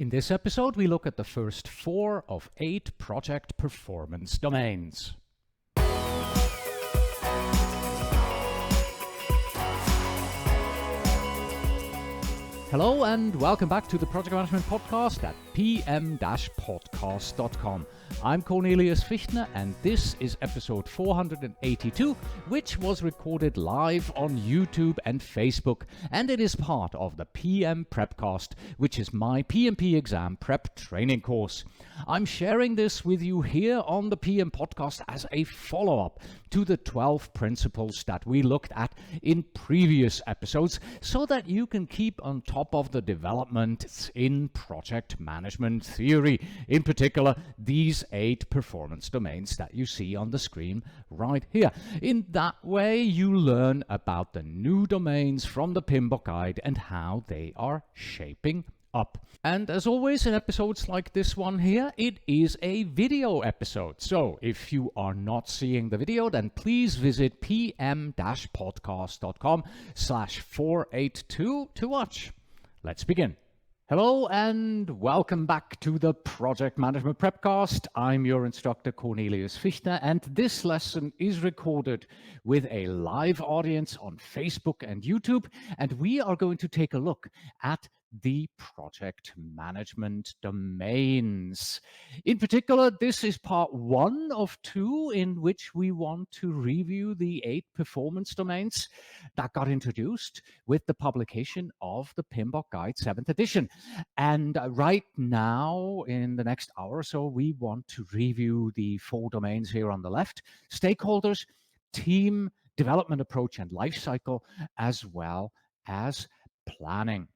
In this episode, we look at the first 4 of 8 project performance domains. Hello and welcome back to the Project Management Podcast at pm-podcast.com. I'm Cornelius Fichtner and this is episode 482, which was recorded live on YouTube and Facebook, and it is part of the PM PrepCast, which is my PMP exam prep training course. I'm sharing this with you here on the PM Podcast as a follow-up to the 12 principles that we looked at in previous episodes so that you can keep on top of the developments in project management theory, in particular these 8 performance domains that you see on the screen right here. In that way, you learn about the new domains from the PMBOK guide and how they are shaping up. And as always in episodes like this one here, it is a video episode. So if you are not seeing the video, then please visit pm-podcast.com/482 to watch. Let's begin. Hello and welcome back to the Project Management PrepCast. I'm your instructor Cornelius Fichtner, and this lesson is recorded with a live audience on Facebook and YouTube, and we are going to take a look at the project management domains. In particular, this is part 1 of 2 in which we want to review the 8 performance domains that got introduced with the publication of the PMBOK Guide 7th edition. And right now, in the next hour or so, we want to review the 4 domains here on the left: stakeholders, team, development approach and life cycle, as well as planning.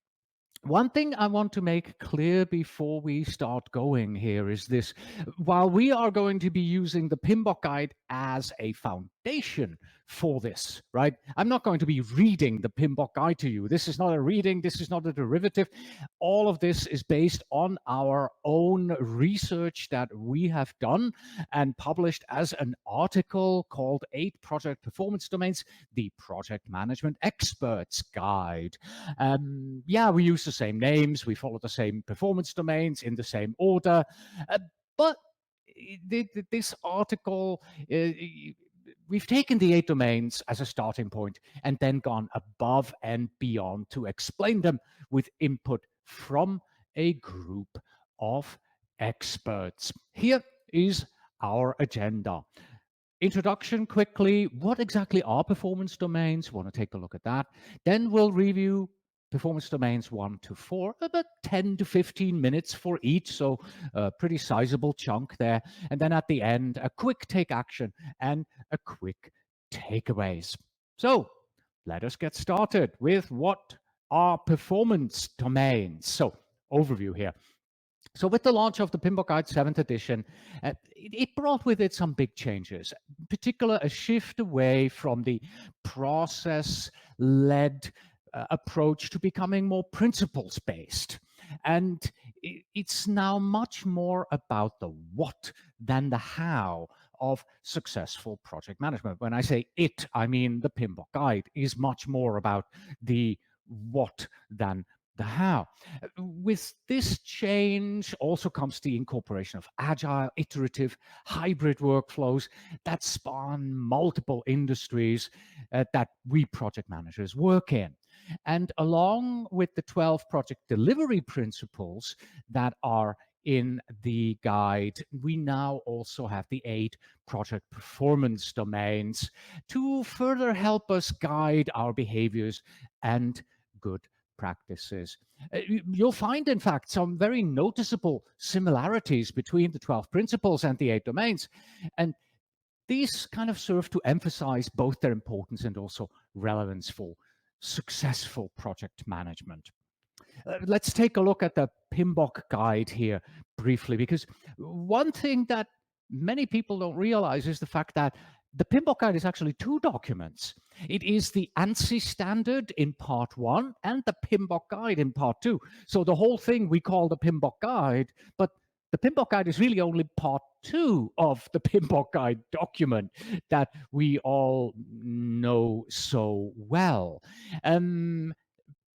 One thing I want to make clear before we start going here is this. While we are going to be using the PMBOK guide as a foundation for this, right? I'm not going to be reading the PMBOK guide to you. This is not a reading. This is not a derivative. All of this is based on our own research that we have done and published as an article called 8 Project Performance Domains, the Project Management Experts Guide. We use the same names, we follow the same performance domains in the same order, but this article, we've taken the 8 domains as a starting point and then gone above and beyond to explain them with input from a group of experts. Here is our agenda. Introduction quickly. What exactly are performance domains? Want to take a look at that. Then we'll review performance domains 1 to 4, about 10 to 15 minutes for each, so a pretty sizable chunk there. And then at the end, a quick take action and a quick takeaways. So let us get started with what are performance domains. So overview here. So with the launch of the PMBOK Guide 7th edition, it brought with it some big changes, in particular a shift away from the process-led approach to becoming more principles-based. And it's now much more about the what than the how of successful project management. When I say it, I mean the PMBOK Guide is much more about the what than the how. With this change also comes the incorporation of agile, iterative, hybrid workflows that span multiple industries that we project managers work in. And along with the 12 project delivery principles that are in the guide, we now also have the 8 project performance domains to further help us guide our behaviors and good practices. You'll find, in fact, some very noticeable similarities between the 12 principles and the 8 domains. And these kind of serve to emphasize both their importance and also relevance for successful project management. Let's take a look at the PMBOK guide here briefly, because one thing that many people don't realize is the fact that the PMBOK guide is actually 2 documents. It is the ANSI standard in part 1 and the PMBOK guide in part 2. So the whole thing we call the PMBOK guide, but the PMBOK guide is really only part 2 of the PMBOK guide document that we all know so well.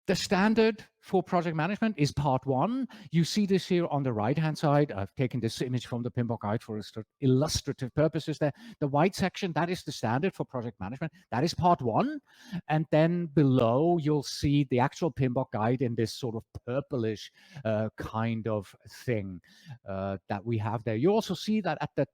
The standard for project management is part one. You see this here on the right-hand side. I've taken this image from the PMBOK guide for illustrative purposes there. The white section, that is the standard for project management. That is part one. And then below, you'll see the actual PMBOK guide in this sort of purplish kind of thing that we have there. You also see that at the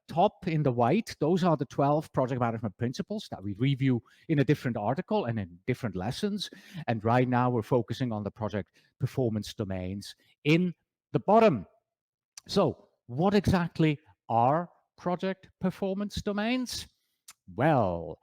top in the white, those are the 12 project management principles that we review in a different article and in different lessons. And right now we're focusing on the project performance domains in the bottom. So what exactly are project performance domains? Well,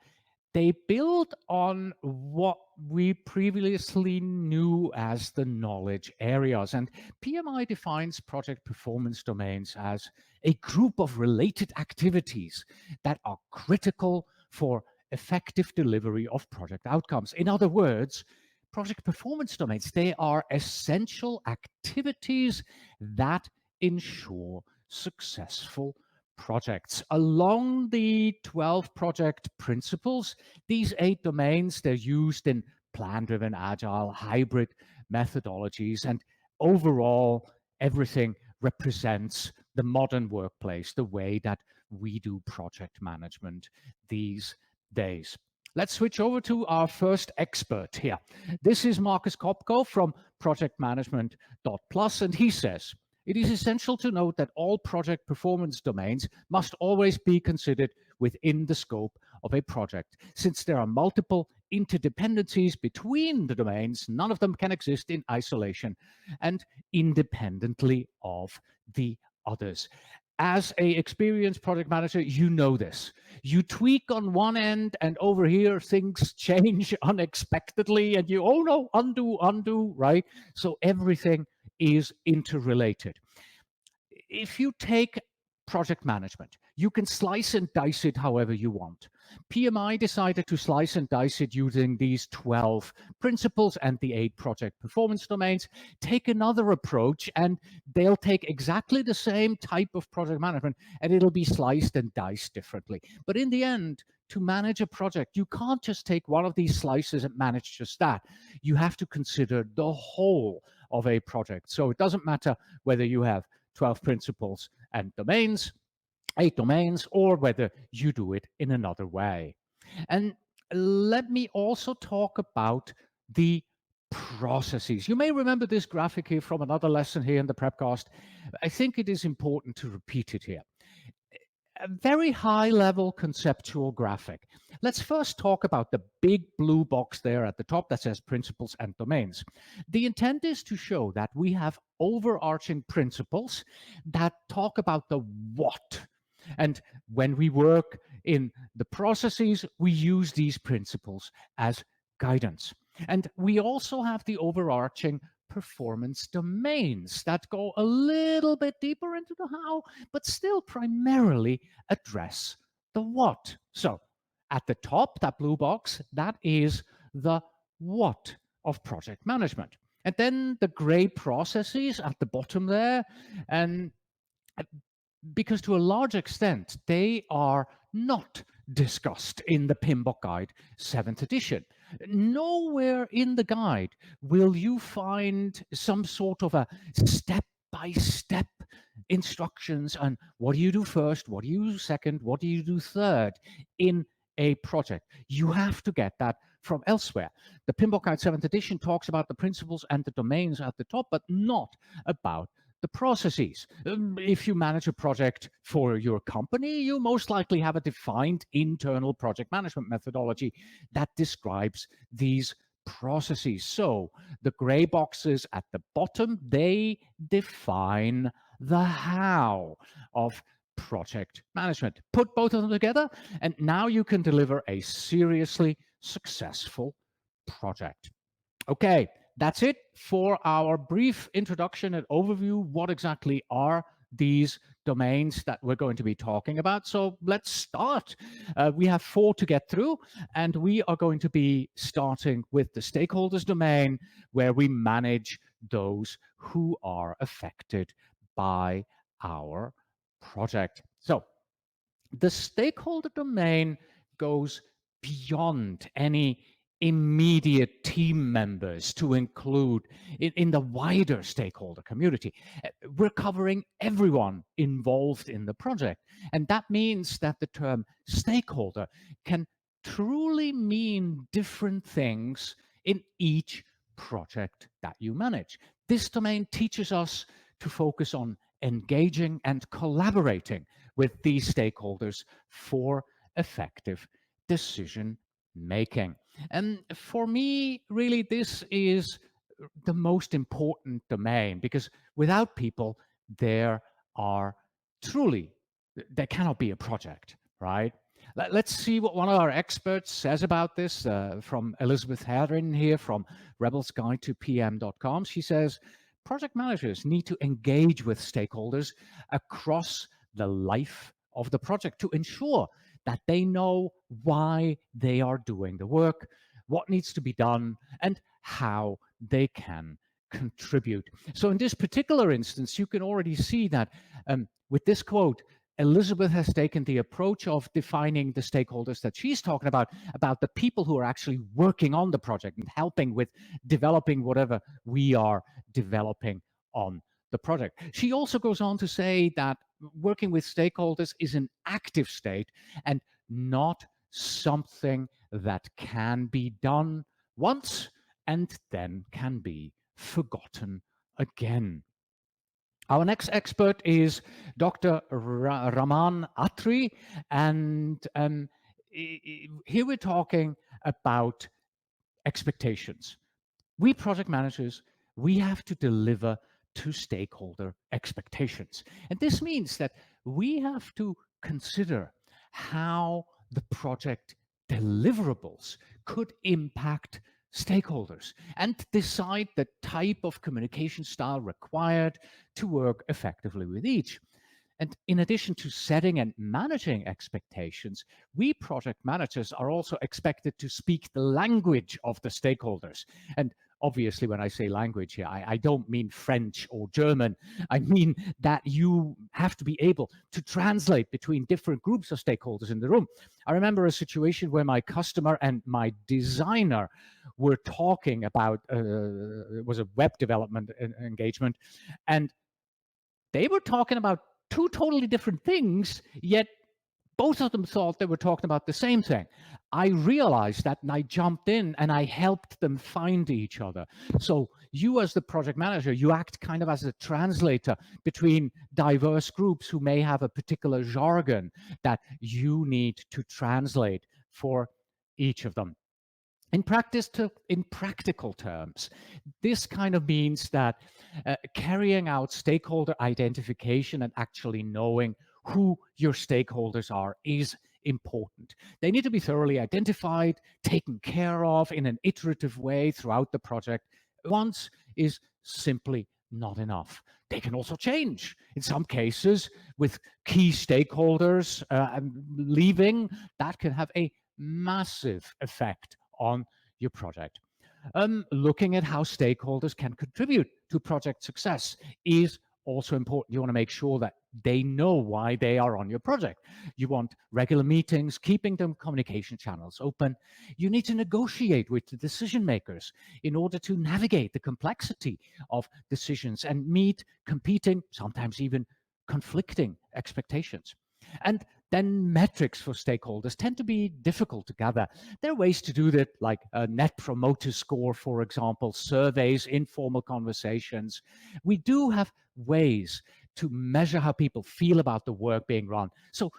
they build on what we previously knew as the knowledge areas. And PMI defines project performance domains as a group of related activities that are critical for effective delivery of project outcomes. In other words, project performance domains, they are essential activities that ensure successful projects. Along the 12 project principles, these 8 domains, they're used in plan-driven, agile, hybrid methodologies, and overall, everything represents the modern workplace, the way that we do project management these days. Let's switch over to our first expert here. This is Marcus Kopko from projectmanagement.plus, and he says, it is essential to note that all project performance domains must always be considered within the scope of a project. Since there are multiple interdependencies between the domains, none of them can exist in isolation and independently of the others. As a experienced project manager, you know this. You tweak on one end and over here things change unexpectedly and you, oh no, undo, right? So everything is interrelated. If you take project management, you can slice and dice it however you want. PMI decided to slice and dice it using these 12 principles and the 8 project performance domains. Take another approach and they'll take exactly the same type of project management and it'll be sliced and diced differently. But in the end, to manage a project, you can't just take one of these slices and manage just that. You have to consider the whole of a project. So it doesn't matter whether you have 12 principles and domains, 8 domains, or whether you do it in another way. And let me also talk about the processes. You may remember this graphic here from another lesson here in the PrepCast. I think it is important to repeat it here. A very high level conceptual graphic. Let's first talk about the big blue box there at the top that says principles and domains. The intent is to show that we have overarching principles that talk about the what. And when we work in the processes, we use these principles as guidance. And we also have the overarching performance domains that go a little bit deeper into the how, but still primarily address the what. So at the top, that blue box, that is the what of project management. And then the gray processes at the bottom there, and because to a large extent, they are not discussed in the PMBOK Guide 7th edition. Nowhere in the guide will you find some sort of a step-by-step instructions on what do you do first, what do you do second, what do you do third in a project. You have to get that from elsewhere. The PMBOK Guide 7th edition talks about the principles and the domains at the top, but not about the processes. If you manage a project for your company, you most likely have a defined internal project management methodology that describes these processes. So the gray boxes at the bottom, they define the how of project management. Put both of them together, and now you can deliver a seriously successful project. Okay, that's it for our brief introduction and overview. What exactly are these domains that we're going to be talking about? So let's start. We have 4 to get through, and we are going to be starting with the stakeholders domain, where we manage those who are affected by our project. So the stakeholder domain goes beyond any immediate team members to include in the wider stakeholder community. We're covering everyone involved in the project. And that means that the term stakeholder can truly mean different things in each project that you manage. This domain teaches us to focus on engaging and collaborating with these stakeholders for effective decision making. And for me, really, this is the most important domain, because without people, there are truly, there cannot be a project, right? Let's see what one of our experts says about this, from Elizabeth Herrin here from Rebel's Guide to PM.com. She says, project managers need to engage with stakeholders across the life of the project to ensure that they know why they are doing the work, what needs to be done, and how they can contribute. So in this particular instance, you can already see that with this quote, Elizabeth has taken the approach of defining the stakeholders that she's talking about the people who are actually working on the project and helping with developing whatever we are developing on the project. She also goes on to say that working with stakeholders is an active state and not something that can be done once and then can be forgotten again. Our next expert is Dr. Raman Atri, and here we're talking about expectations. We project managers, we have to deliver to stakeholder expectations. And this means that we have to consider how the project deliverables could impact stakeholders and decide the type of communication style required to work effectively with each. And in addition to setting and managing expectations, we project managers are also expected to speak the language of the stakeholders. And obviously, when I say language here, I don't mean French or German. I mean that you have to be able to translate between different groups of stakeholders in the room. I remember a situation where my customer and my designer were talking about, it was a web development engagement, and they were talking about two totally different things, yet both of them thought they were talking about the same thing. I realized that and I jumped in and I helped them find each other. So you, as the project manager, you act kind of as a translator between diverse groups who may have a particular jargon that you need to translate for each of them. In practical terms, this kind of means that carrying out stakeholder identification and actually knowing who your stakeholders are is important. They need to be thoroughly identified, taken care of in an iterative way throughout the project. Once is simply not enough. They can also change. In some cases, with key stakeholders leaving, that can have a massive effect on your project. Looking at how stakeholders can contribute to project success is also important. You want to make sure that they know why they are on your project. You want regular meetings, keeping them communication channels open. You need to negotiate with the decision makers in order to navigate the complexity of decisions and meet competing, sometimes even conflicting expectations. And then metrics for stakeholders tend to be difficult to gather. There are ways to do that, like a net promoter score, for example, surveys, informal conversations. We do have ways to measure how people feel about the work being run. So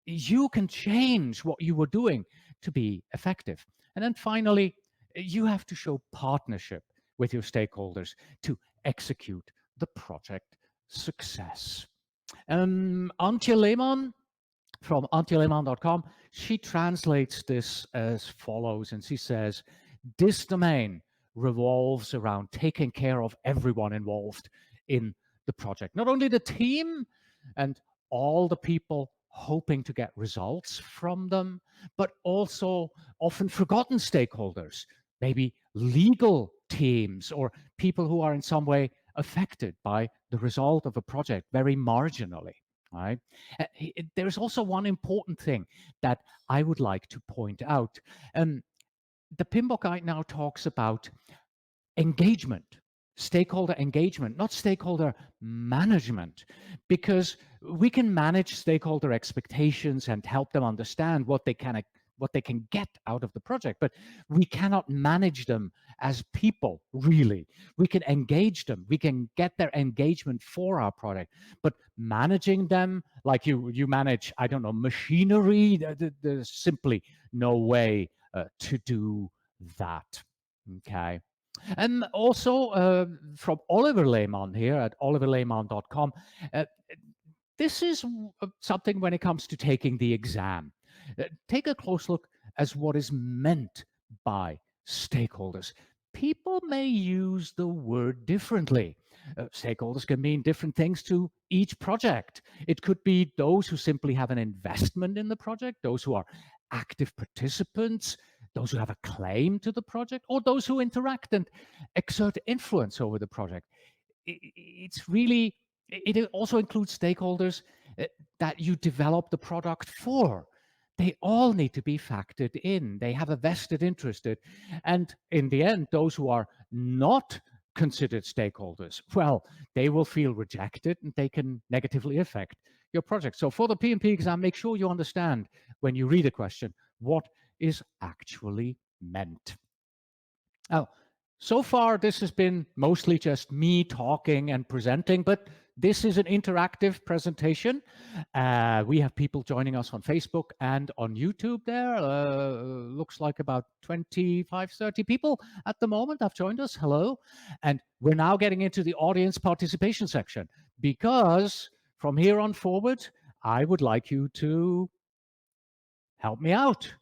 you can change what you were doing to be effective. And then finally, you have to show partnership with your stakeholders to execute the project success. Antje Lehmann from AntjeLehmann.com, she translates this as follows, and she says, this domain revolves around taking care of everyone involved in the project, not only the team and all the people hoping to get results from them, but also often forgotten stakeholders, maybe legal teams or people who are in some way affected by the result of a project very marginally. Right? There's also one important thing that I would like to point out. the PMBOK guide now talks about engagement, stakeholder engagement, not stakeholder management, because we can manage stakeholder expectations and help them understand what they can get out of the project, but we cannot manage them as people, really. We can engage them, we can get their engagement for our product, but managing them like you manage, I don't know, machinery, there's simply no way to do that. Okay. And also from Oliver Lehmann here at oliverlehmann.com, uh, this is something when it comes to taking the exam. Take a close look as what is meant by stakeholders. People may use the word differently. Stakeholders can mean different things to each project. It could be those who simply have an investment in the project, those who are active participants, those who have a claim to the project, or those who interact and exert influence over the project. It's really, it also includes stakeholders that you develop the product for. They all need to be factored in. They have a vested interest in. And in the end, those who are not considered stakeholders, well, they will feel rejected and they can negatively affect your project. So for the PMP exam, make sure you understand when you read a question what is actually meant. Now, so far, this has been mostly just me talking and presenting, but this is an interactive presentation. We have people joining us on Facebook and on YouTube there. Looks like about 25, 30 people at the moment have joined us. Hello. And we're now getting into the audience participation section, because from here on forward, I would like you to help me out.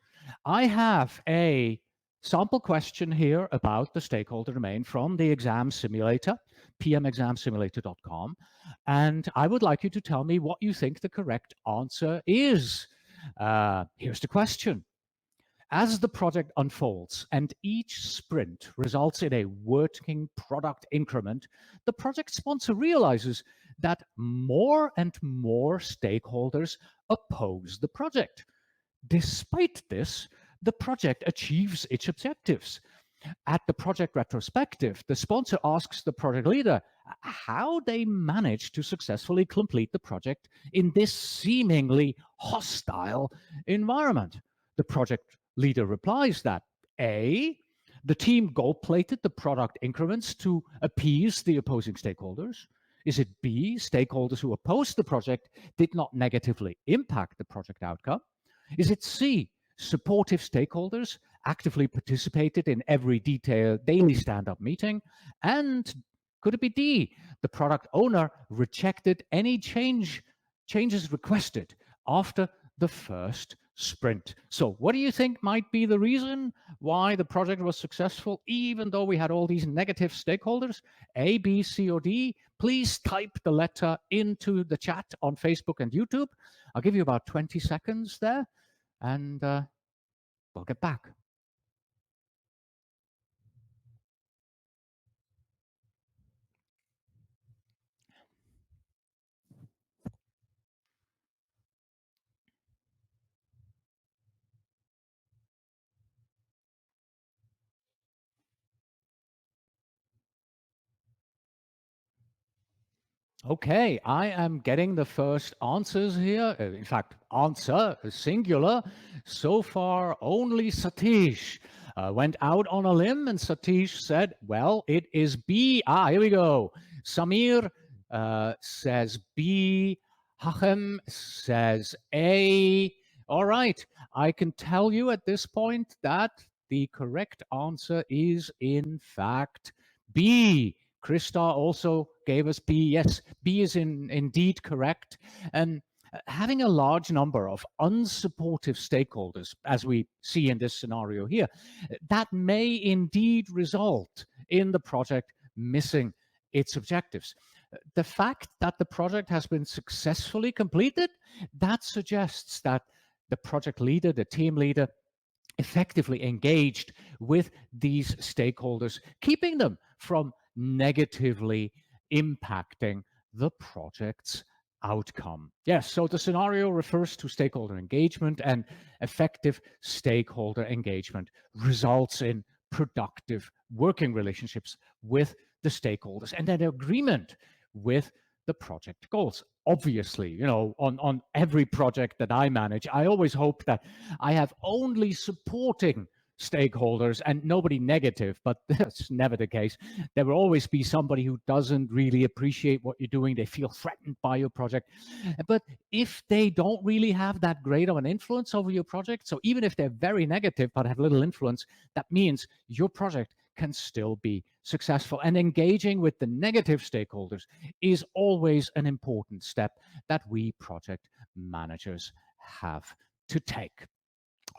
I have a sample question here about the stakeholder domain from the exam simulator, pmexamsimulator.com, and I would like you to tell me what you think the correct answer is. Here's the question. As the project unfolds and each sprint results in a working product increment, the project sponsor realizes that more and more stakeholders oppose the project. Despite this, the project achieves its objectives. At the project retrospective, the sponsor asks the project leader how they managed to successfully complete the project in this seemingly hostile environment. The project leader replies that A, the team gold-plated the product increments to appease the opposing stakeholders. Is it B, stakeholders who opposed the project did not negatively impact the project outcome? Is it C, supportive stakeholders actively participated in every detailed daily stand-up meeting? And could it be D, the product owner rejected any changes requested after the first sprint? So what do you think might be the reason why the project was successful, even though we had all these negative stakeholders? A, B, C, or D? Please type the letter into the chat on Facebook and YouTube. I'll give you about 20 seconds there, and we'll get back. Okay, I am getting the first answers here. In fact, answer singular. So far, only Satish went out on a limb, and Satish said, well, it is B. Here we go. Samir says B. Hachem says A. All right, I can tell you at this point that the correct answer is, in fact, B. Krista also gave us B. Yes, B is indeed correct. And having a large number of unsupportive stakeholders, as we see in this scenario here, that may indeed result in the project missing its objectives. The fact that the project has been successfully completed, that suggests that the project leader, the team leader, effectively engaged with these stakeholders, keeping them from negatively impacting the project's outcome. Yes, so the scenario refers to stakeholder engagement, and effective stakeholder engagement results in productive working relationships with the stakeholders and an agreement with the project goals. Obviously, on every project that I manage, I always hope that I have only supporting stakeholders and nobody negative, but that's never the case. There will always be somebody who doesn't really appreciate what you're doing. They feel threatened by your project. But if they don't really have that great of an influence over your project, so even if they're very negative but have little influence, that means your project can still be successful. And engaging with the negative stakeholders is always an important step that we project managers have to take.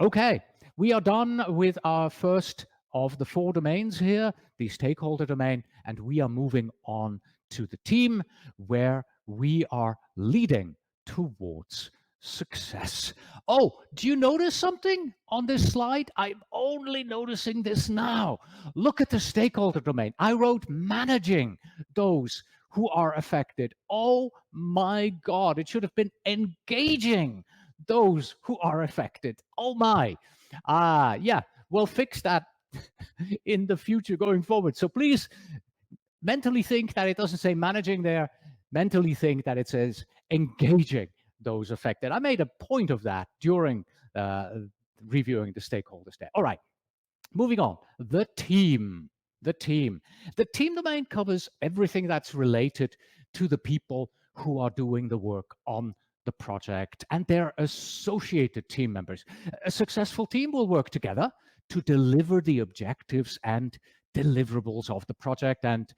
Okay, we are done with our first of the 4 domains here, the stakeholder domain, and we are moving on to the team where we are leading towards success. Oh, do you notice something on this slide? I'm only noticing this now. Look at the stakeholder domain. I wrote managing those who are affected. Oh my God, it should have been engaging those who are affected. Oh my. Yeah, we'll fix that in the future going forward. So please mentally think that it doesn't say managing there. Mentally think that it says engaging those affected. I made a point of that during reviewing the stakeholders there. All right, moving on. The team. The team. The team domain covers everything that's related to the people who are doing the work on the project and their associated team members. A successful team will work together to deliver the objectives and deliverables of the project. And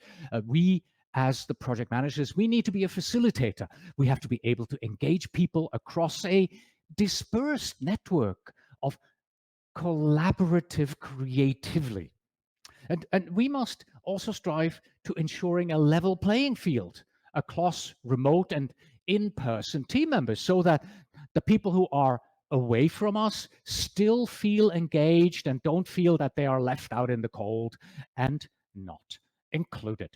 we, as the project managers, we need to be a facilitator. We have to be able to engage people across a dispersed network of collaborative creatively. And we must also strive to ensuring a level playing field across remote and in-person team members so that the people who are away from us still feel engaged and don't feel that they are left out in the cold and not included.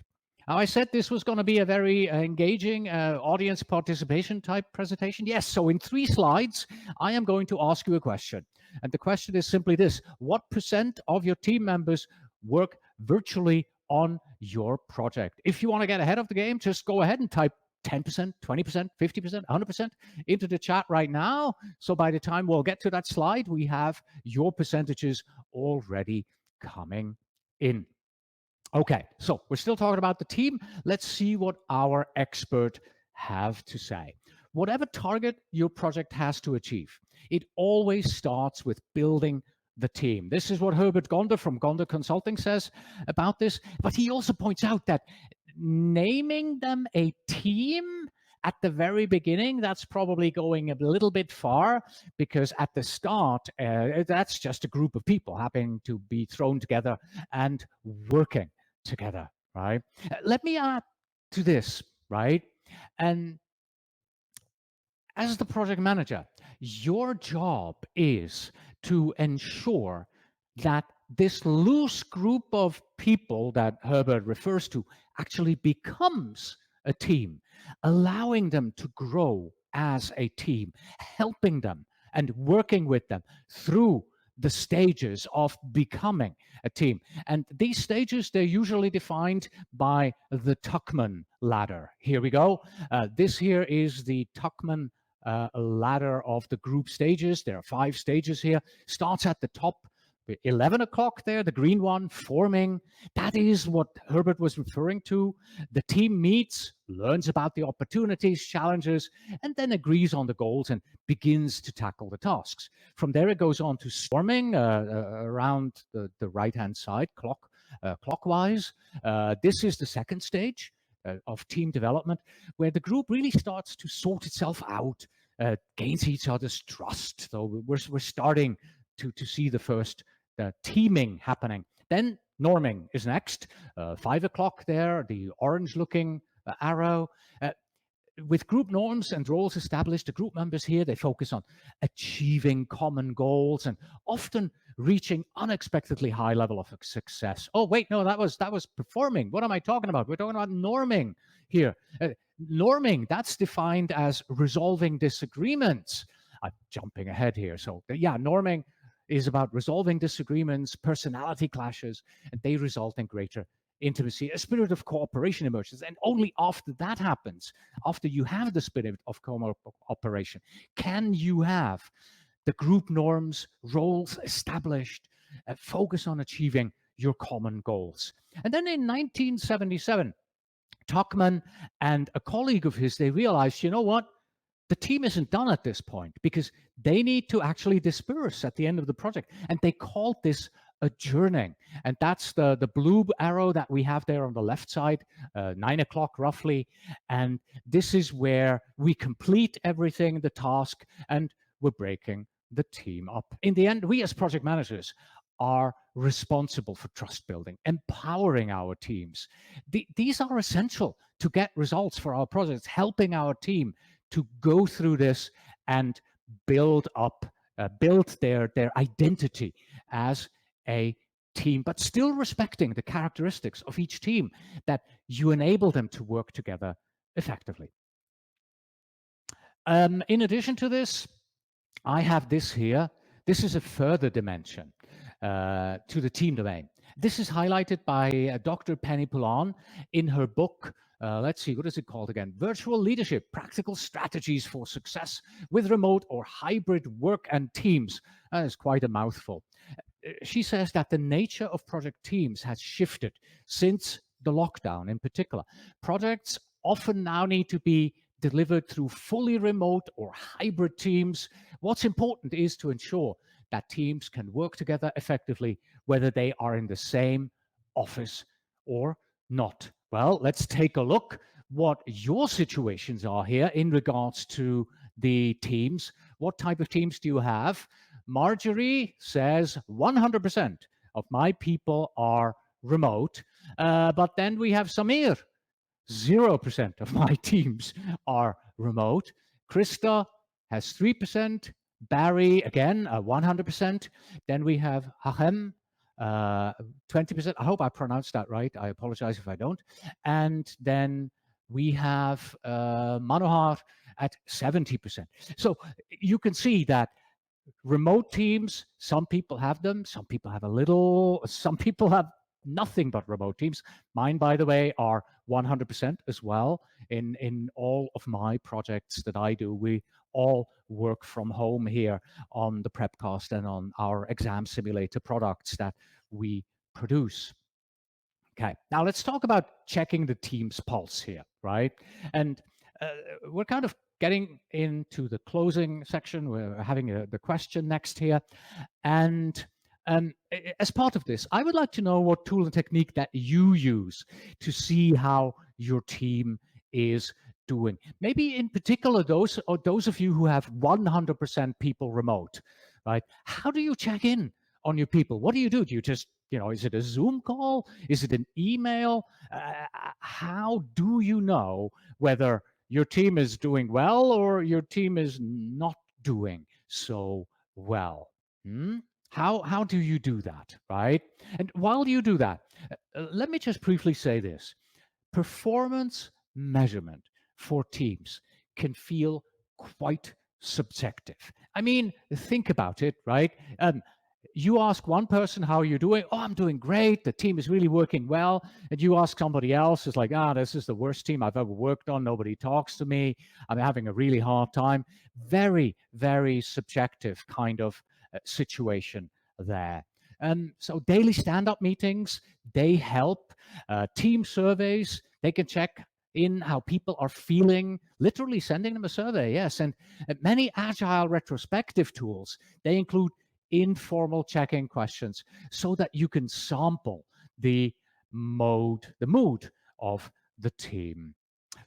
Now, I said this was going to be a very engaging audience participation type presentation. Yes, so in 3 slides, I am going to ask you a question. And the question is simply this: what % of your team members work virtually on your project? If you want to get ahead of the game, just go ahead and type 10%, 20%, 50%, 100% into the chat right now. So by the time we'll get to that slide, we have your percentages already coming in. Okay, so we're still talking about the team. Let's see what our expert have to say. Whatever target your project has to achieve, it always starts with building the team. This is what Herbert Gonder from Gonder Consulting says about this. But he also points out that naming them a team at the very beginning, that's probably going a little bit far, because at the start, that's just a group of people having to be thrown together and working together, right? Let me add to this, right? And as the project manager, your job is to ensure that this loose group of people that Herbert refers to actually becomes a team, allowing them to grow as a team, helping them and working with them through the stages of becoming a team. And these stages, they're usually defined by the Tuckman ladder. Here we go. This here is the Tuckman ladder of the group stages. There are 5 stages here. Starts at the top, 11 o'clock there, the green one, forming. That is what Herbert was referring to. The team meets, learns about the opportunities, challenges, and then agrees on the goals and begins to tackle the tasks. From there, it goes on to swarming around the right-hand side, clockwise. This is the second stage of team development, where the group really starts to sort itself out, gains each other's trust. So we're starting to see the first teaming happening. Then norming is next. 5 o'clock there, the orange-looking arrow. With group norms and roles established, the group members here, they focus on achieving common goals and often reaching unexpectedly high level of success. Oh, wait, no, that was performing. What am I talking about? We're talking about norming here. Norming, that's defined as resolving disagreements. I'm jumping ahead here. So yeah, norming is about resolving disagreements, personality clashes, and they result in greater intimacy. A spirit of cooperation emerges. And only after that happens, after you have the spirit of cooperation, can you have the group norms, roles established, focus on achieving your common goals. And then in 1977, Tuckman and a colleague of his, they realized, you know what? The team isn't done at this point because they need to actually disperse at the end of the project. And they called this adjourning. And that's the blue arrow that we have there on the left side, 9 o'clock roughly. And this is where we complete everything, the task, and we're breaking the team up. In the end, we as project managers are responsible for trust building, empowering our teams. These are essential to get results for our projects, helping our team to go through this and build up, build their identity as a team, but still respecting the characteristics of each team that you enable them to work together effectively. In addition to this, I have this here. This is a further dimension to the team domain. This is highlighted by Dr. Penny Poulan in her book. Let's see, what is it called again? Virtual Leadership, Practical Strategies for Success with Remote or Hybrid Work and Teams. That is quite a mouthful. She says that the nature of project teams has shifted since the lockdown in particular. Projects often now need to be delivered through fully remote or hybrid teams. What's important is to ensure that teams can work together effectively, whether they are in the same office or not. Well, let's take a look what your situations are here in regards to the teams. What type of teams do you have? Marjorie says 100% of my people are remote, but then we have Samir. 0% of my teams are remote. Krista has 3%. Barry, again, 100%. Then we have Hachem, 20%. I hope I pronounced that right. I apologize if I don't. And then we have Manohar at 70%. So you can see that remote teams, some people have them, some people have a little, some people have nothing but remote teams. Mine, by the way, are 100% as well. In all of my projects that I do, we all work from home here on the PrepCast and on our exam simulator products that we produce. Okay, now let's talk about checking the team's pulse here, right? And we're kind of getting into the closing section. We're having the question next here. And as part of this, I would like to know what tool and technique that you use to see how your team is doing. Maybe in particular, those of you who have 100% people remote, right? How do you check in on your people? What do you do? Do you just, is it a Zoom call? Is it an email? How do you know whether your team is doing well or your team is not doing so well? How do you do that, right? And while you do that, let me just briefly say this. Performance measurement for teams can feel quite subjective. I mean, think about it, right? You ask one person how you're doing. Oh, I'm doing great. The team is really working well. And you ask somebody else, it's like, this is the worst team I've ever worked on. Nobody talks to me. I'm having a really hard time. Very, very subjective kind of situation there. So daily stand-up meetings, they help. Team surveys, they can check in how people are feeling, literally sending them a survey, yes. And many agile retrospective tools, they include informal check-in questions so that you can sample the mood of the team.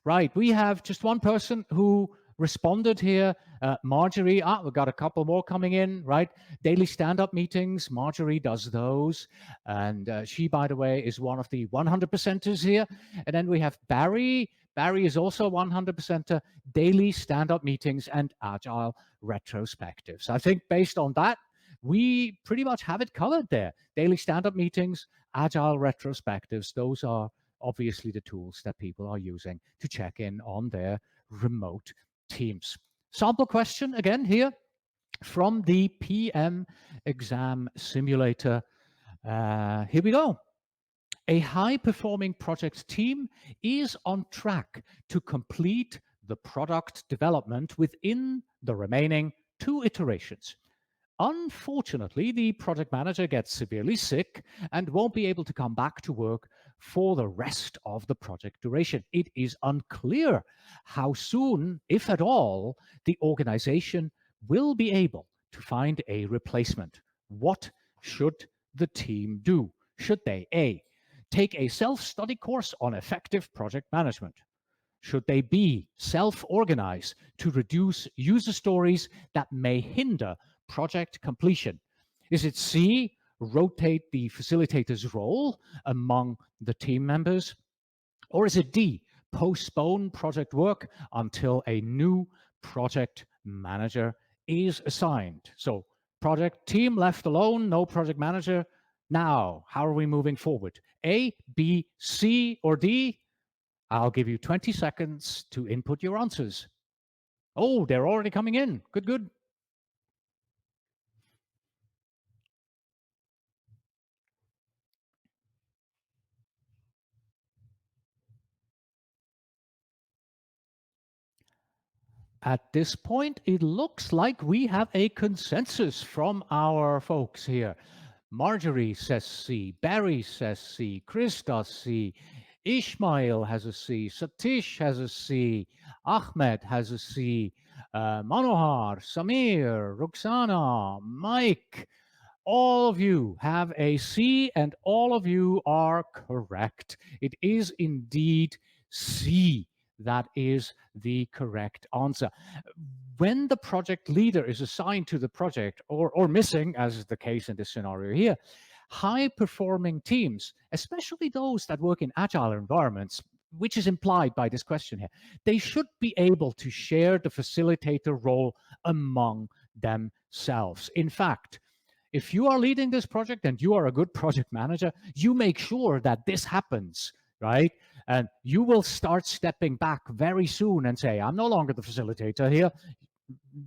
Right, we have just one person who responded here, Marjorie. We've got a couple more coming in, right? Daily stand-up meetings, Marjorie does those. And she, by the way, is one of the 100%ers here. And then we have Barry. Barry is also 100%er, daily stand-up meetings and agile retrospectives. I think based on that, we pretty much have it covered there. Daily stand-up meetings, agile retrospectives, those are obviously the tools that people are using to check in on their remote teams. Sample question again here from the PM exam simulator. Here we go. A high-performing project team is on track to complete the product development within the remaining 2 iterations. Unfortunately, the project manager gets severely sick and won't be able to come back to work for the rest of the project duration. It is unclear how soon, if at all, the organization will be able to find a replacement. What should the team do? Should they A, take a self-study course on effective project management? Should they B, self-organize to reduce user stories that may hinder project completion? Is it C, rotate the facilitator's role among the team members? Or is it D, postpone project work until a new project manager is assigned? So project team left alone, no project manager. Now, how are we moving forward? A, B, C, or D? I'll give you 20 seconds to input your answers. Oh, they're already coming in. Good, good. At this point, it looks like we have a consensus from our folks here. Marjorie says C, Barry says C, Chris does C, Ishmael has a C, Satish has a C, Ahmed has a C, Manohar, Samir, Roxana, Mike, all of you have a C and all of you are correct. It is indeed C. That is the correct answer. When the project leader is assigned to the project or missing, as is the case in this scenario here, high-performing teams, especially those that work in agile environments, which is implied by this question here, they should be able to share the facilitator role among themselves. In fact, if you are leading this project and you are a good project manager, you make sure that this happens, right? And you will start stepping back very soon and say, I'm no longer the facilitator here.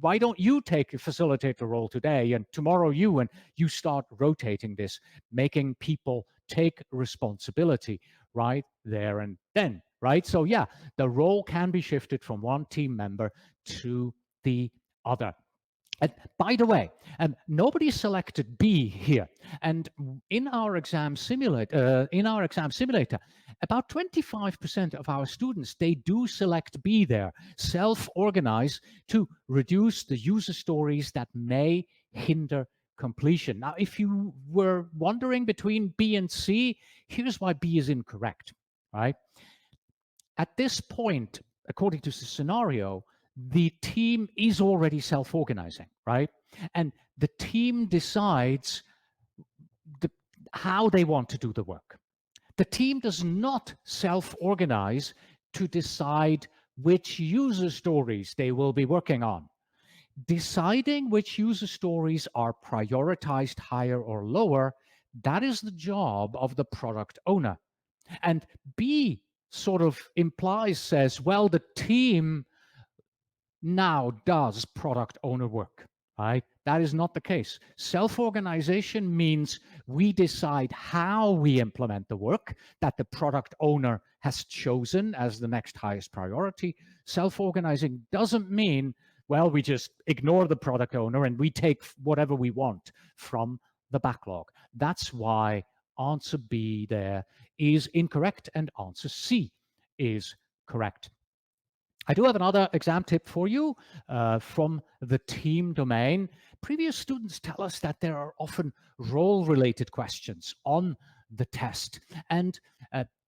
Why don't you take a facilitator role today and tomorrow you, and you start rotating this, making people take responsibility right there and then, right? So yeah, the role can be shifted from one team member to the other. And by the way, nobody selected B here. And in our exam simulator, about 25% of our students, they do select B there, self-organize to reduce the user stories that may hinder completion. Now, if you were wondering between B and C, here's why B is incorrect, right? At this point, according to the scenario, the team is already self-organizing, right? And the team decides how they want to do the work. The team does not self-organize to decide which user stories they will be working on. Deciding which user stories are prioritized higher or lower, that is the job of the product owner. And B sort of says, well, the team now does product owner work, right? That is not the case. Self-organization means we decide how we implement the work that the product owner has chosen as the next highest priority. Self-organizing doesn't mean, well, we just ignore the product owner and we take whatever we want from the backlog. That's why answer B there is incorrect and answer C is correct. I do have another exam tip for you from the team domain. Previous students tell us that there are often role-related questions on the test. And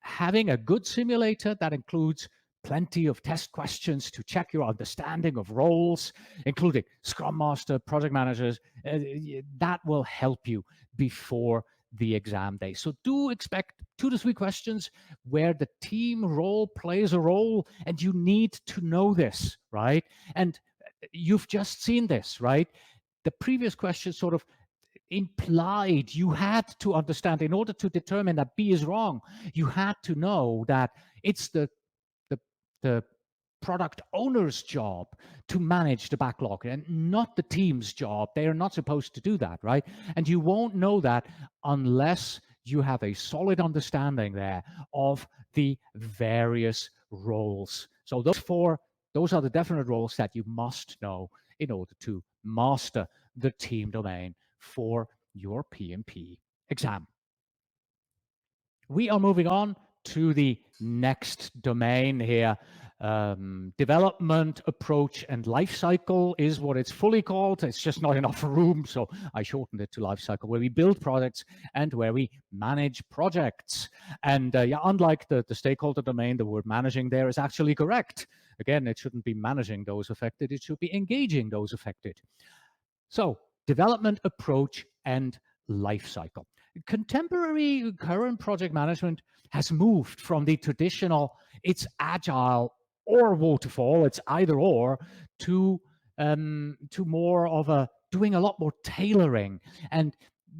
having a good simulator that includes plenty of test questions to check your understanding of roles, including Scrum Master, project managers, that will help you before the exam day. So do expect 2 to 3 questions where the team role plays a role, and you need to know this, right? And you've just seen this, right? The previous question sort of implied you had to understand in order to determine that B is wrong. You had to know that it's the, the product owner's job to manage the backlog and not the team's job. They are not supposed to do that, right? And you won't know that unless you have a solid understanding there of the various roles. So those are the definite roles that you must know in order to master the team domain for your PMP exam. We are moving on to the next domain here. Development approach and life cycle is what it's fully called. It's just not enough room, so I shortened it to life cycle, where we build products and where we manage projects. And yeah, unlike the stakeholder domain, the word managing there is actually correct. Again, it shouldn't be managing those affected, it should be engaging those affected. So development approach and life cycle. Contemporary current project management has moved from the traditional, it's agile or waterfall, it's either or, to more of a doing a lot more tailoring. And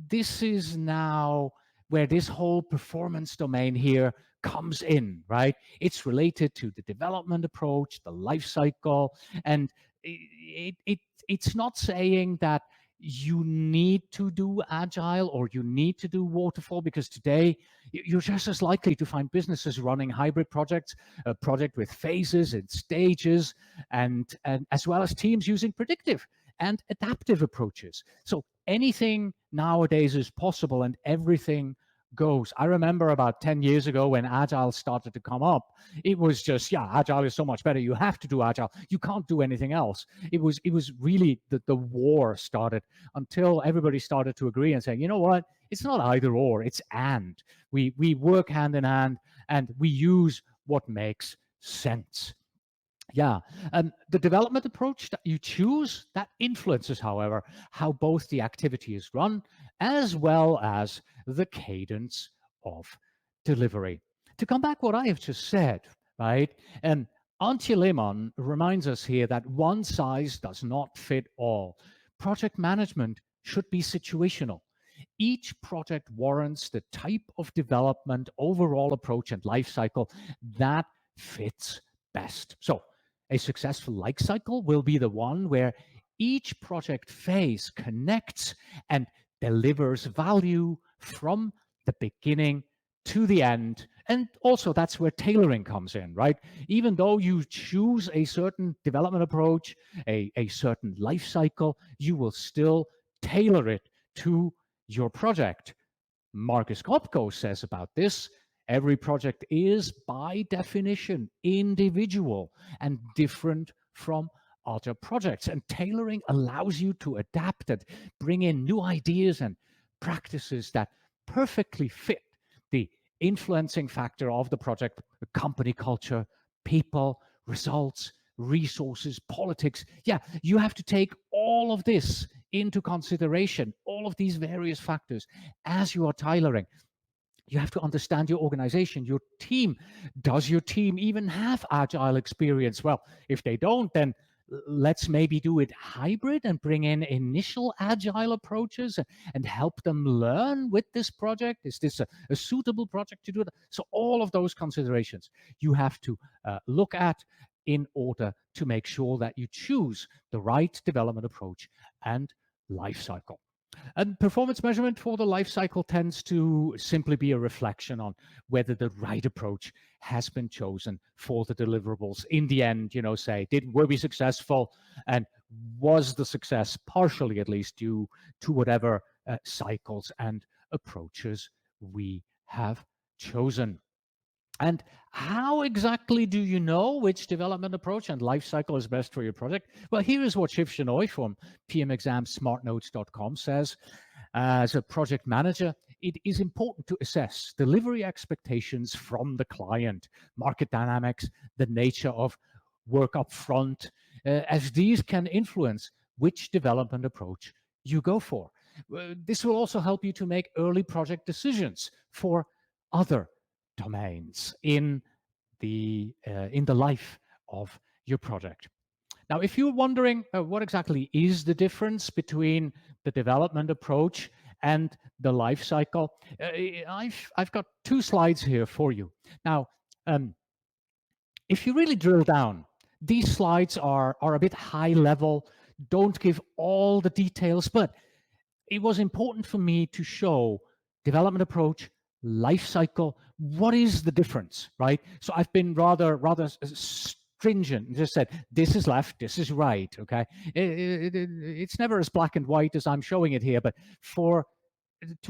this is now where this whole performance domain here comes in, right? It's related to the development approach, the life cycle, and it's not saying that you need to do agile or you need to do waterfall, because today you're just as likely to find businesses running hybrid projects, a project with phases and stages, and as well as teams using predictive and adaptive approaches. So anything nowadays is possible and everything goes. I remember about 10 years ago when agile started to come up, it was just, yeah, agile is so much better. You have to do agile. You can't do anything else. It was really the war started, until everybody started to agree and say, you know what? It's not either or, it's and. We work hand in hand and we use what makes sense. Yeah, the development approach that you choose, that influences, however, how both the activity is run as well as the cadence of delivery. To come back what I have just said, right? And Antje Lehmann reminds us here that one size does not fit all. Project management should be situational. Each project warrants the type of development, overall approach, and life cycle that fits best. So a successful life cycle will be the one where each project phase connects and delivers value from the beginning to the end. And also that's where tailoring comes in, right? Even though you choose a certain development approach, a certain life cycle, you will still tailor it to your project. Marcus Kopko says about this, every project is by definition individual and different from other projects. And tailoring allows you to adapt and bring in new ideas and practices that perfectly fit the influencing factor of the project, company culture, people, results, resources, politics. Yeah, you have to take all of this into consideration, all of these various factors as you are tailoring. You have to understand your organization, your team. Does your team even have agile experience? Well, if they don't, then let's maybe do it hybrid and bring in initial agile approaches and help them learn with this project. Is this a suitable project to do that? So all of those considerations you have to look at in order to make sure that you choose the right development approach and life cycle. And performance measurement for the life cycle tends to simply be a reflection on whether the right approach has been chosen for the deliverables. In the end, say, were we successful, and was the success partially at least due to whatever cycles and approaches we have chosen? And how exactly do you know which development approach and life cycle is best for your project? Well, here is what Shiv Shenoy from pmexamsmartnotes.com says. As a project manager, it is important to assess delivery expectations from the client, market dynamics, the nature of work up front, as these can influence which development approach you go for. This will also help you to make early project decisions for other domains in the life of your project. Now, if you're wondering what exactly is the difference between the development approach and the life cycle, I've got 2 slides here for you. Now, if you really drill down, these slides are a bit high level, don't give all the details, but it was important for me to show development approach, life cycle. What is the difference, right? So I've been rather stringent and just said, this is left, this is right, okay? It's never as black and white as I'm showing it here, but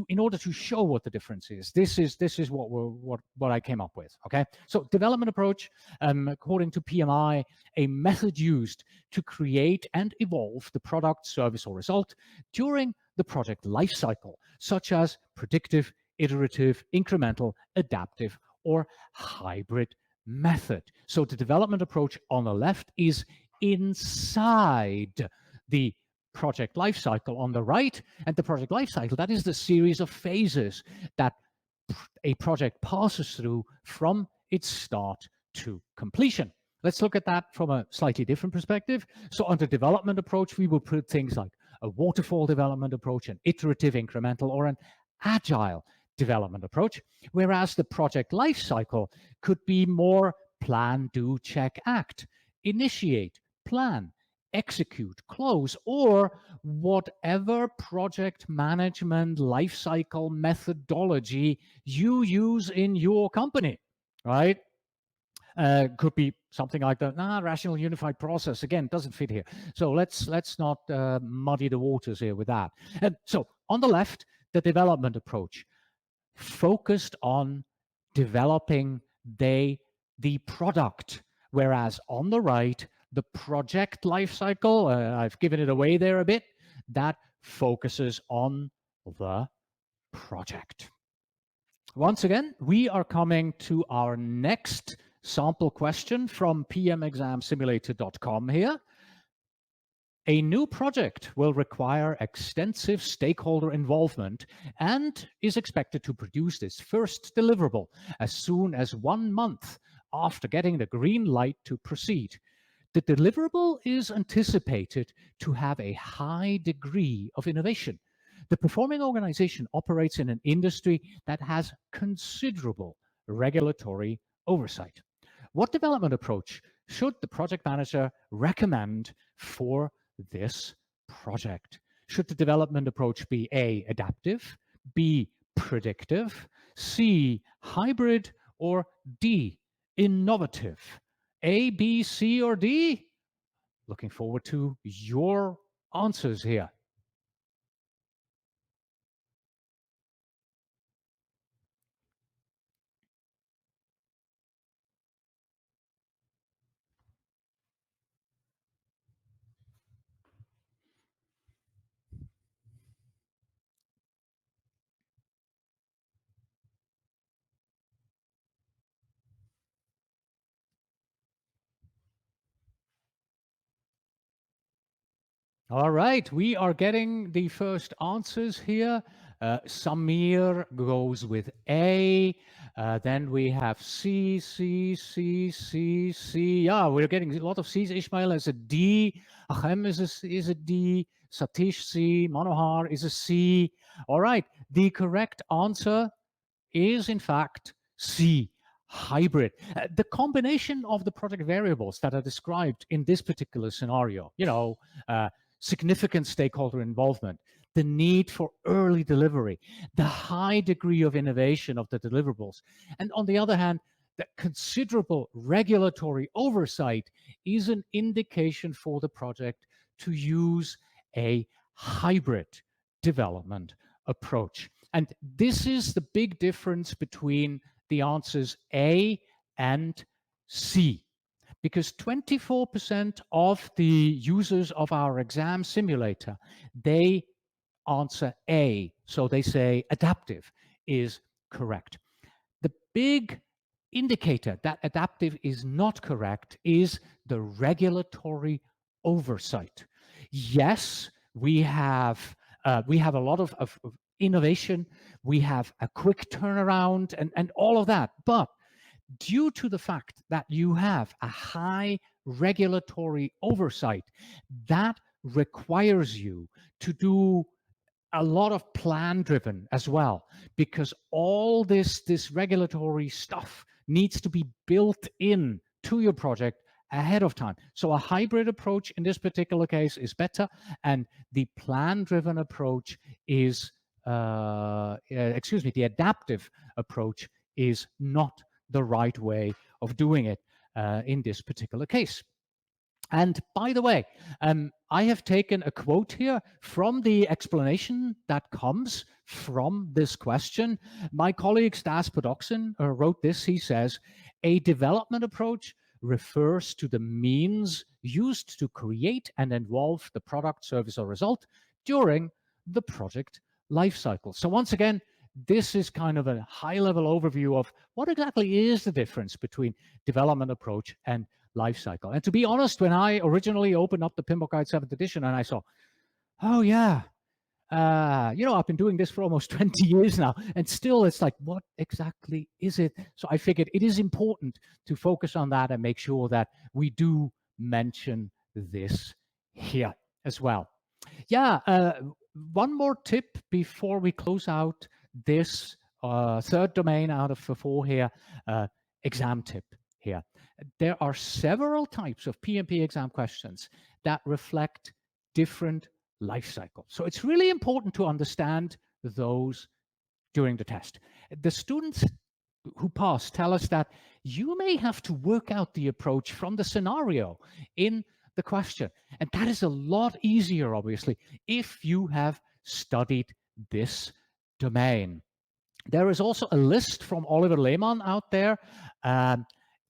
in order to show what the difference is, this is what I came up with. Okay, so development approach, according to PMI, a method used to create and evolve the product, service, or result during the project lifecycle, such as predictive, iterative, incremental, adaptive, or hybrid method. So the development approach on the left is inside the project lifecycle on the right, and the project lifecycle, that is the series of phases that a project passes through from its start to completion. Let's look at that from a slightly different perspective. So under development approach, we will put things like a waterfall development approach, an iterative incremental, or an agile development approach, whereas the project lifecycle could be more plan, do, check, act, initiate, plan, execute, close, or whatever project management lifecycle methodology you use in your company, right? Could be something like that. Rational unified process, again, doesn't fit here. So let's not muddy the waters here with that. And so on the left, the development approach focused on developing the product, whereas on the right, the project lifecycle, I've given it away there a bit, that focuses on the project. Once again, we are coming to our next sample question from pmexamsimulator.com here. A new project will require extensive stakeholder involvement and is expected to produce its first deliverable as soon as 1 month after getting the green light to proceed. The deliverable is anticipated to have a high degree of innovation. The performing organization operates in an industry that has considerable regulatory oversight. What development approach should the project manager recommend for this project? Should the development approach be A, adaptive, B, predictive, C, hybrid, or D, innovative? A, B, C, or D? Looking forward to your answers here. All right, we are getting the first answers here. Samir goes with A. Then we have C, C, C, C, C. Yeah, we're getting a lot of C's. Ishmael is a D. Achem is a D. Satish C. Manohar is a C. All right, the correct answer is in fact C, hybrid. The combination of the project variables that are described in this particular scenario, significant stakeholder involvement, the need for early delivery, the high degree of innovation of the deliverables, and on the other hand, the considerable regulatory oversight is an indication for the project to use a hybrid development approach. And this is the big difference between the answers A and C, because 24% of the users of our exam simulator, they answer A. So they say adaptive is correct. The big indicator that adaptive is not correct is the regulatory oversight. Yes, we have a lot of innovation, we have a quick turnaround and all of that, but due to the fact that you have a high regulatory oversight. That requires you to do a lot of plan driven as well, because all this regulatory stuff needs to be built in to your project ahead of time. So a hybrid approach in this particular case is better, and the plan driven approach is the adaptive approach is not the right way of doing it in this particular case. And by the way, I have taken a quote here from the explanation that comes from this question. My colleague Stas Podoksin wrote this. He says, a development approach refers to the means used to create and evolve the product, service, or result during the project lifecycle. So once again, this is kind of a high-level overview of what exactly is the difference between development approach and life cycle. And to be honest, when I originally opened up the PMBOK Guide 7th edition and I saw, oh yeah, I've been doing this for almost 20 years now, and still it's like, what exactly is it? So I figured it is important to focus on that and make sure that we do mention this here as well. Yeah, one more tip before we close out this third domain out of the four here, exam tip here. There are several types of PMP exam questions that reflect different life cycles. So it's really important to understand those during the test. The students who pass tell us that you may have to work out the approach from the scenario in the question. And that is a lot easier, obviously, if you have studied this domain. There is also a list from Oliver Lehmann out there.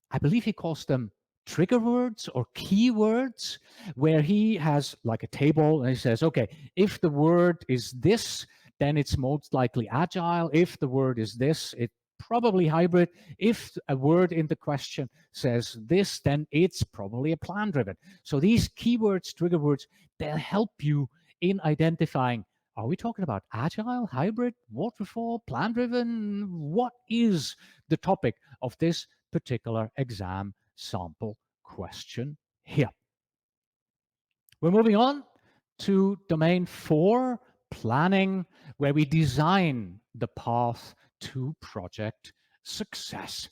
I believe he calls them trigger words or keywords, where he has like a table and he says, okay, if the word is this, then it's most likely agile. If the word is this, it's probably hybrid. If a word in the question says this, then it's probably a plan driven. So these keywords, trigger words, they'll help you in identifying, are we talking about agile, hybrid, waterfall, plan driven? What is the topic of this particular exam sample question here? We're moving on to domain 4, planning, where we design the path to project success.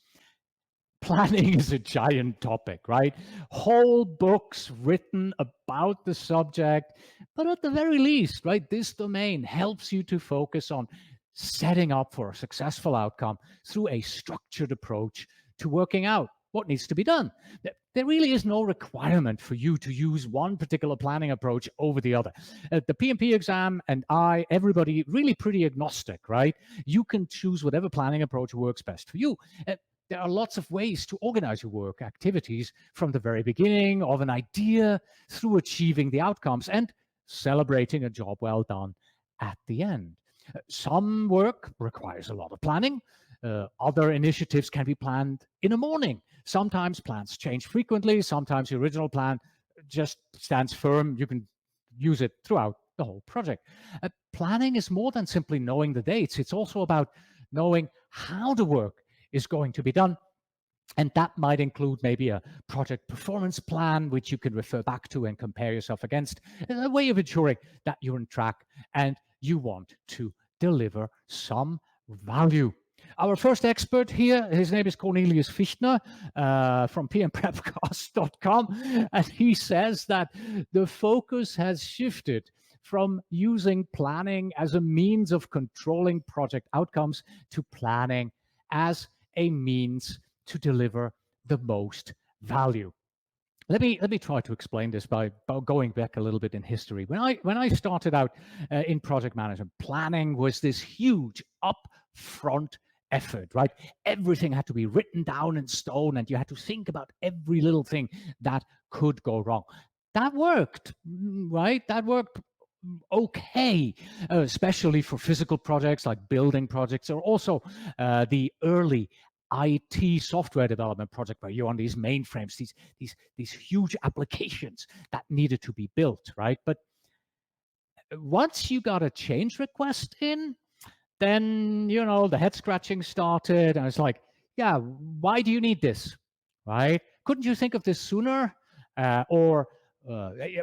Planning is a giant topic, right? Whole books written about the subject, but at the very least, right, this domain helps you to focus on setting up for a successful outcome through a structured approach to working out what needs to be done. There really is no requirement for you to use one particular planning approach over the other. The PMP exam and everybody really pretty agnostic, right? You can choose whatever planning approach works best for you. There are lots of ways to organize your work activities, from the very beginning of an idea through achieving the outcomes and celebrating a job well done at the end. Some work requires a lot of planning. Other initiatives can be planned in a morning. Sometimes plans change frequently. Sometimes the original plan just stands firm. You can use it throughout the whole project. Planning is more than simply knowing the dates. It's also about knowing how the work is going to be done. And that might include maybe a project performance plan, which you can refer back to and compare yourself against, a way of ensuring that you're on track and you want to deliver some value. Our first expert here, his name is Cornelius Fichtner from PMPrepCast.com, and he says that the focus has shifted from using planning as a means of controlling project outcomes to planning as a means to deliver the most value. Let me try to explain this by going back a little bit in history. When I started out in project management, planning was this huge upfront effort, right? Everything had to be written down in stone, and you had to think about every little thing that could go wrong. That worked, right? That worked okay, especially for physical projects like building projects, or also the early IT software development project where you're on these mainframes, these huge applications that needed to be built, right? But once you got a change request in, then, the head scratching started, and it's like, yeah, why do you need this, right? Couldn't you think of this sooner? or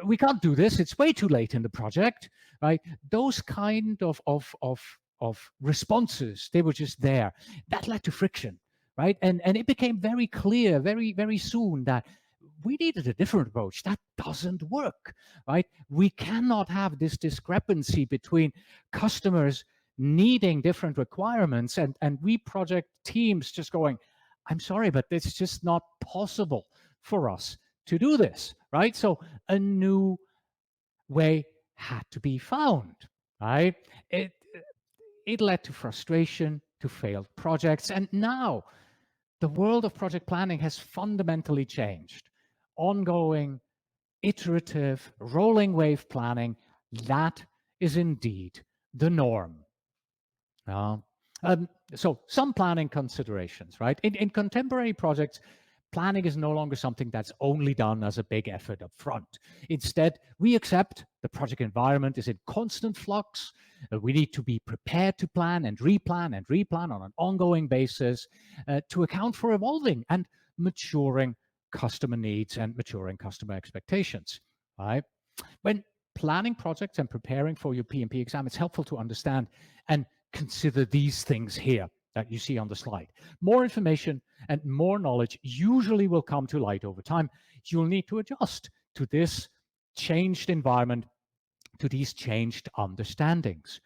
we can't do this, it's way too late in the project, right? Those kind of responses, they were just there. That led to friction, right? And it became very clear very soon that we needed a different approach. That doesn't work, right? We cannot have this discrepancy between customers needing different requirements and we project teams just going, I'm sorry, but it's just not possible for us to do this, right? So a new way had to be found, right? It led to frustration, to failed projects, and now the world of project planning has fundamentally changed. Ongoing, iterative, rolling wave planning, that is indeed the norm. Uh, so some planning considerations, right? In contemporary projects, planning is no longer something that's only done as a big effort up front. Instead, we accept the project environment is in constant flux. We need to be prepared to plan and replan on an ongoing basis to account for evolving and maturing customer needs and maturing customer expectations, right? When planning projects and preparing for your PMP exam, it's helpful to understand and consider these things here that you see on the slide. More information and more knowledge usually will come to light over time. You'll need to adjust to this changed environment, to these changed understandings.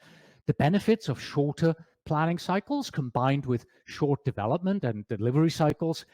The benefits of shorter planning cycles combined with short development and delivery cycles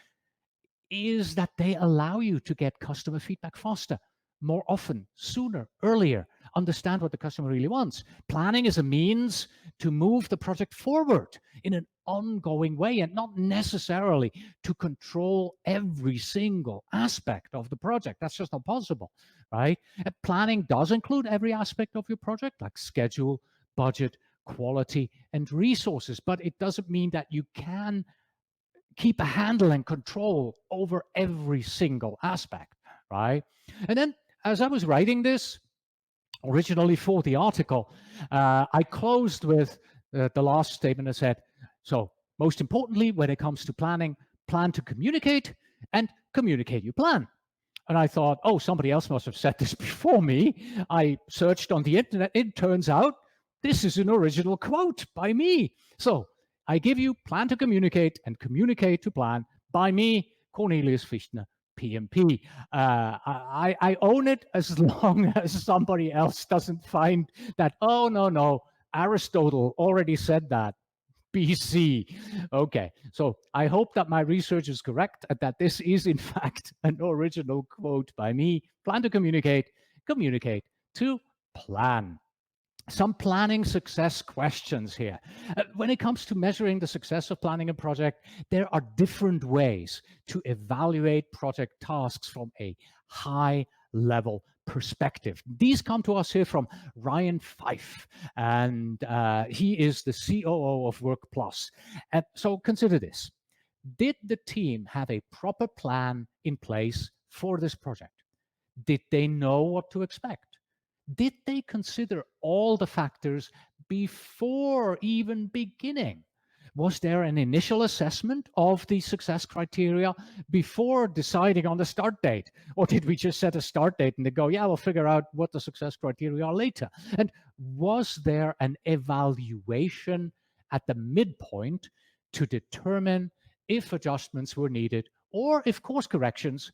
is that they allow you to get customer feedback faster, more often, sooner, earlier, understand what the customer really wants. Planning is a means to move the project forward in an ongoing way and not necessarily to control every single aspect of the project. That's just not possible, right? And planning does include every aspect of your project, like schedule, budget, quality, and resources, but it doesn't mean that you can keep a handle and control over every single aspect, right? And then as I was writing this, originally for the article, I closed with the last statement that said, so most importantly, when it comes to planning, plan to communicate and communicate your plan. And I thought, oh, somebody else must have said this before me. I searched on the internet. It turns out this is an original quote by me. So I give you plan to communicate and communicate to plan by me, Cornelius Fichtner, PMP. I own it as long as somebody else doesn't find that, oh, no, Aristotle already said that. BC. Okay, so I hope that my research is correct and that this is in fact an original quote by me. Plan to communicate, communicate to plan. Some planning success questions here. When it comes to measuring the success of planning a project, there are different ways to evaluate project tasks from a high level perspective. These come to us here from Ryan Fife, and he is the COO of WorkPlus. And so consider this. Did the team have a proper plan in place for this project? Did they know what to expect? Did they consider all the factors before even beginning? Was there an initial assessment of the success criteria before deciding on the start date? Or did we just set a start date and they go, yeah, we'll figure out what the success criteria are later? And was there an evaluation at the midpoint to determine if adjustments were needed or if course corrections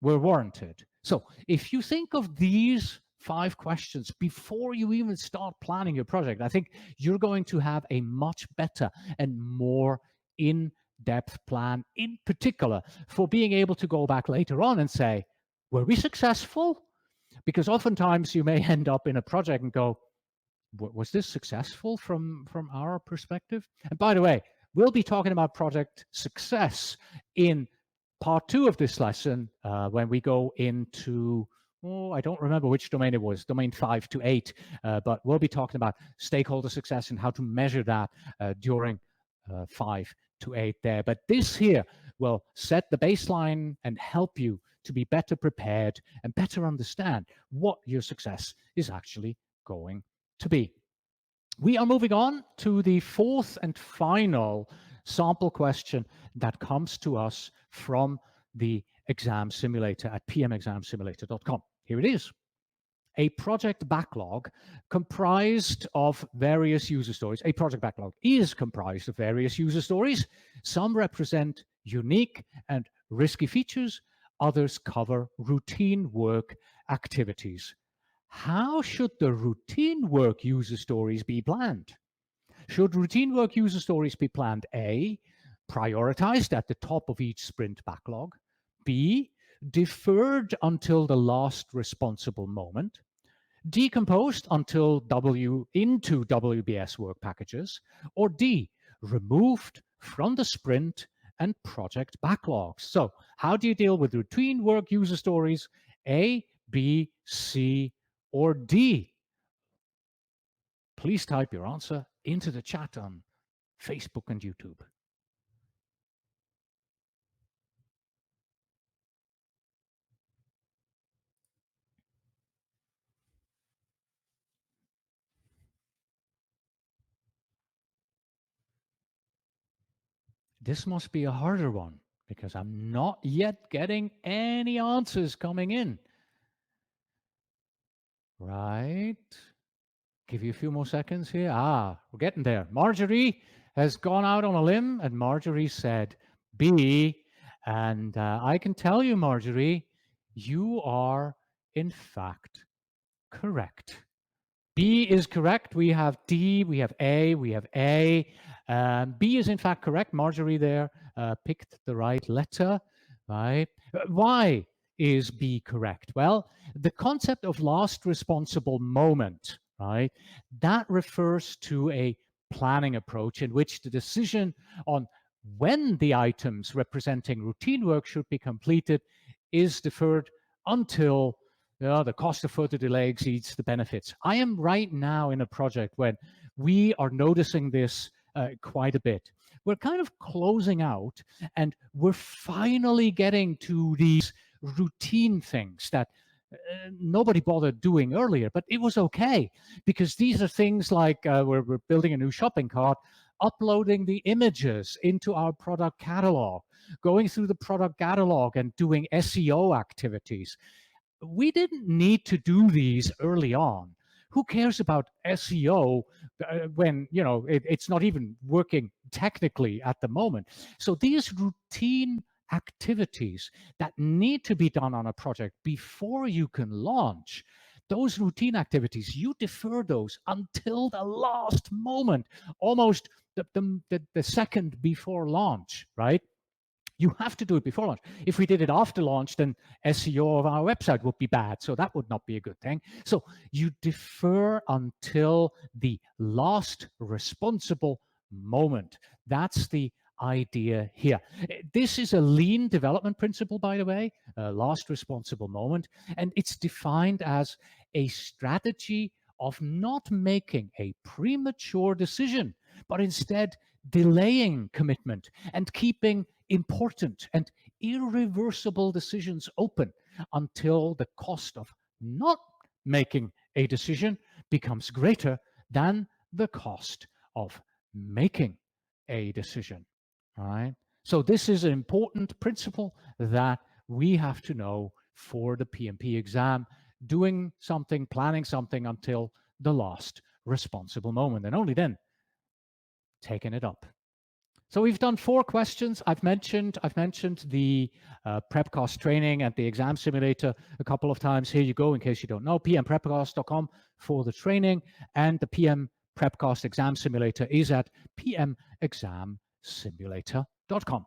were warranted? So if you think of these 5 questions before you even start planning your project, I think you're going to have a much better and more in-depth plan, in particular for being able to go back later on and say, were we successful? Because oftentimes you may end up in a project and go, was this successful from our perspective? And by the way, we'll be talking about project success in part 2 of this lesson when we go into, I don't remember which domain it was, domain 5 to 8, but we'll be talking about stakeholder success and how to measure that during 5 to 8 there. But this here will set the baseline and help you to be better prepared and better understand what your success is actually going to be. We are moving on to the 4th and final sample question that comes to us from the Exam Simulator at pmexamsimulator.com. Here it is. A project backlog comprised of various user stories. A project backlog is comprised of various user stories. Some represent unique and risky features. Others cover routine work activities. How should the routine work user stories be planned? Should routine work user stories be planned A, prioritized at the top of each sprint backlog, B, deferred until the last responsible moment, decomposed until into WBS work packages, or D, removed from the sprint and project backlogs? So how do you deal with routine work user stories? A, B, C, or D? Please type your answer into the chat on Facebook and YouTube. This must be a harder one because I'm not yet getting any answers coming in. Right. Give you a few more seconds here. We're getting there. Marjorie has gone out on a limb and Marjorie said B. And I can tell you, Marjorie, you are in fact correct. B is correct. We have D, we have A, we have A. B is in fact correct. Marjorie there picked the right letter, right? Why is B correct? Well, the concept of last responsible moment, right? That refers to a planning approach in which the decision on when the items representing routine work should be completed is deferred until the cost of further delay exceeds the benefits. I am right now in a project when we are noticing this quite a bit. We're kind of closing out and we're finally getting to these routine things that nobody bothered doing earlier, but it was okay because these are things like we're building a new shopping cart, uploading the images into our product catalog, going through the product catalog and doing SEO activities. We didn't need to do these early on. Who cares about SEO when it's not even working technically at the moment? So these routine activities that need to be done on a project before you can launch, those routine activities, you defer those until the last moment, almost the second before launch, right? You have to do it before launch. If we did it after launch, then SEO of our website would be bad. So that would not be a good thing. So you defer until the last responsible moment. That's the idea here. This is a lean development principle, by the way, last responsible moment. And it's defined as a strategy of not making a premature decision, but instead delaying commitment and keeping important and irreversible decisions open until the cost of not making a decision becomes greater than the cost of making a decision. All right. So this is an important principle that we have to know for the PMP exam, doing something, planning something until the last responsible moment, and only then taking it up. So we've done 4 questions. I've mentioned the PrepCast training and the exam simulator a couple of times. Here you go, in case you don't know, pmprepcast.com for the training, and the PM PrepCast exam simulator is at pmexamsimulator.com.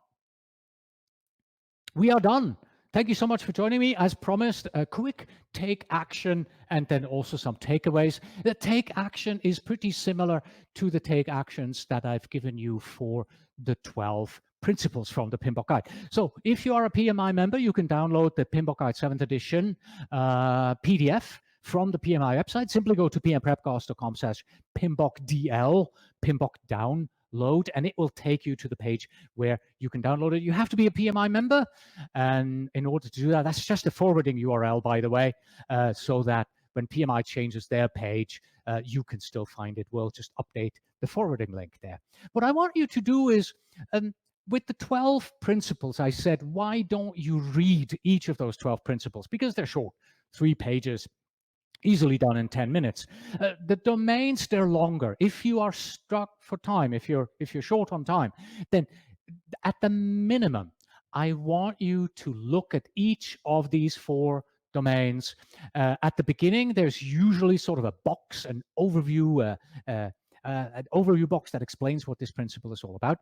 We are done. Thank you so much for joining me. As promised, a quick take action and then also some takeaways. The take action is pretty similar to the take actions that I've given you for the 12 principles from the PMBOK guide. So if you are a PMI member, you can download the PMBOK guide 7th edition PDF from the PMI website. Simply go to pmprepcast.com/PMBOKDL, PMBOK download, and it will take you to the page where you can download it. You have to be a PMI member, and in order to do that, that's just a forwarding URL, by the way, so that when PMI changes their page, you can still find it. We'll just update the forwarding link there. What I want you to do is with the 12 principles, I said, why don't you read each of those 12 principles? Because they're short, 3 pages, easily done in 10 minutes. The domains, they're longer. If you are stuck for time, if you're short on time, then at the minimum, I want you to look at each of these 4 domains. At the beginning, there's usually sort of a box, an overview box that explains what this principle is all about.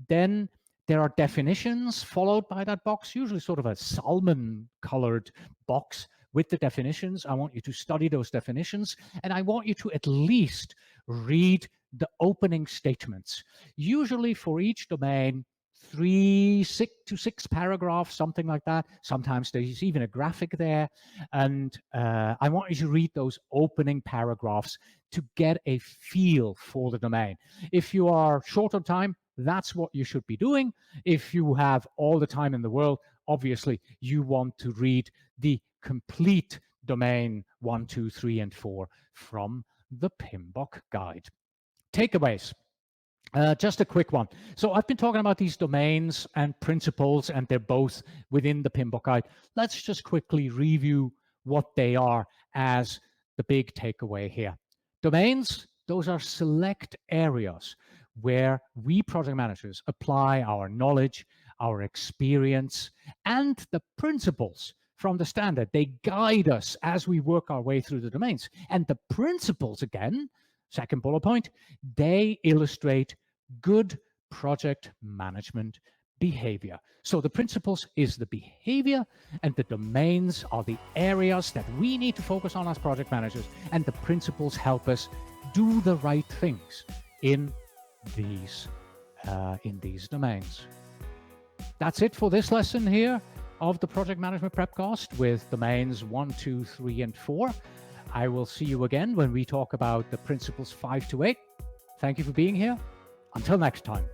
Then there are definitions followed by that box, usually sort of a salmon-colored box with the definitions. I want you to study those definitions, and I want you to at least read the opening statements. Usually for each domain, 6 to 6 paragraphs, something like that. Sometimes there's even a graphic there. And I want you to read those opening paragraphs to get a feel for the domain. If you are short on time, that's what you should be doing. If you have all the time in the world, obviously you want to read the complete domain 1, 2, 3, and 4 from the PMBOK guide. Takeaways. Just a quick one. So I've been talking about these domains and principles, and they're both within the PMBOK guide. Let's just quickly review what they are as the big takeaway here. Domains, those are select areas where we project managers apply our knowledge, our experience, and the principles from the standard. They guide us as we work our way through the domains. And the principles, again, second bullet point, they illustrate good project management behavior. So the principles is the behavior, and the domains are the areas that we need to focus on as project managers, and the principles help us do the right things in these domains. That's it for this lesson here of the Project Management PrepCast with domains 1, 2, 3, and 4. I will see you again when we talk about the principles 5 to 8. Thank you for being here. Until next time.